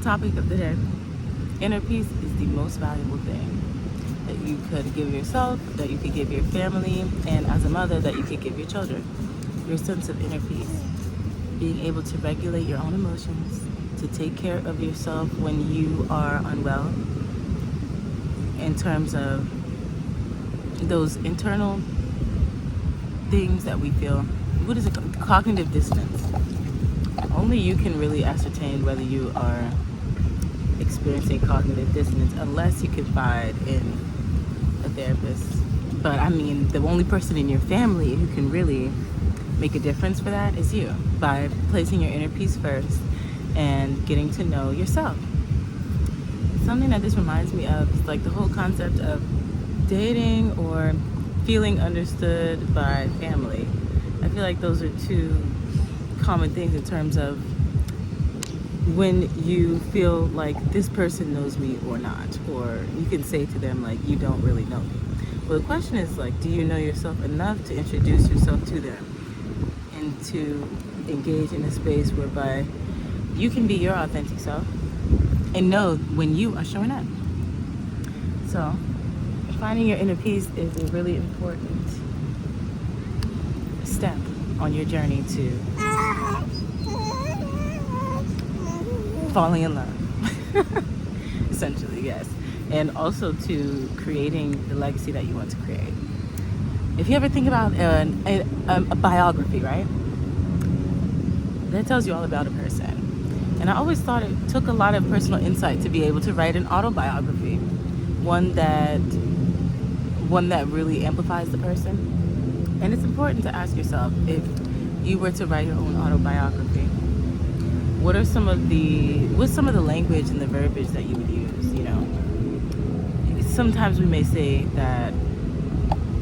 topic of the day. Inner peace is the most valuable thing that you could give yourself, that you could give your family, and as a mother, that you could give your children. Your sense of inner peace. Being able to regulate your own emotions, to take care of yourself when you are unwell, in terms of those internal things that we feel. What is it called? Cognitive dissonance. Only you can really ascertain whether you are experiencing cognitive dissonance unless you confide in a therapist. But I mean, the only person in your family who can really make a difference for that is you, by placing your inner peace first and getting to know yourself. Something that this reminds me of is like the whole concept of dating or feeling understood by family. I feel like those are two common things in terms of when you feel like this person knows me or not, or you can say to them like, you don't really know me. Well, the question is like, do you know yourself enough to introduce yourself to them and to engage in a space whereby you can be your authentic self and know when you are showing up. So finding your inner peace is a really important step on your journey to falling in love. Essentially, yes. And also to creating the legacy that you want to create. If you ever think about a biography, right? That tells you all about a person. And I always thought it took a lot of personal insight to be able to write an autobiography. One that really amplifies the person. And it's important to ask yourself, if you were to write your own autobiography, what's some of the language and the verbiage that you would use? You know, sometimes we may say that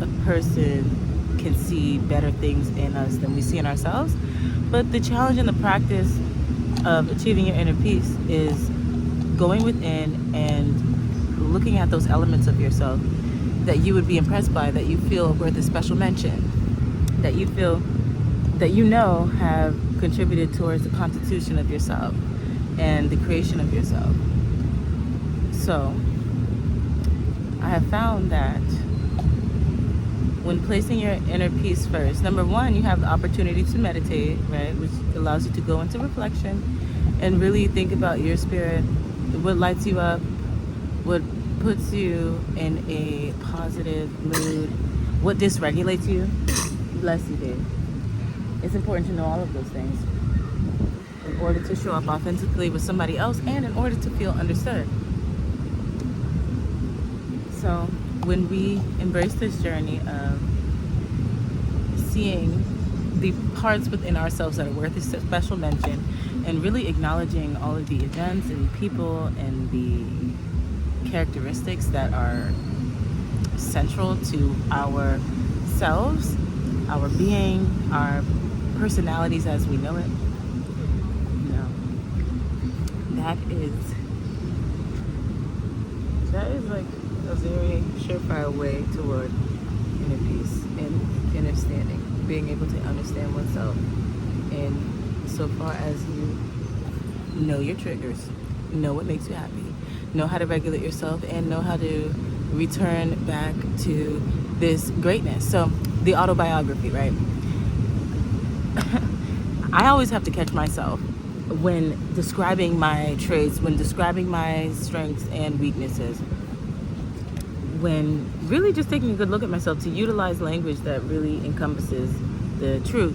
a person can see better things in us than we see in ourselves, but the challenge and the practice of achieving your inner peace is going within and looking at those elements of yourself that you would be impressed by, that you feel worth a special mention, that you feel that you know have contributed towards the constitution of yourself and the creation of yourself. So I have found that when placing your inner peace first, number one, you have the opportunity to meditate, right, which allows you to go into reflection and really think about your spirit, what lights you up, what puts you in a positive mood, what dysregulates you. Bless you, Dave. It's important to know all of those things in order to show up authentically with somebody else and in order to feel understood. So when we embrace this journey of seeing the parts within ourselves that are worth a special mention and really acknowledging all of the events and people and the characteristics that are central to ourselves, our being, our personalities as we know it, you know, that is like a very surefire way toward inner peace and understanding, being able to understand oneself. And so far as you know your triggers, know what makes you happy, know how to regulate yourself, and know how to return back to this greatness. So the autobiography, right? I always have to catch myself when describing my traits, when describing my strengths and weaknesses, when really just taking a good look at myself, to utilize language that really encompasses the truth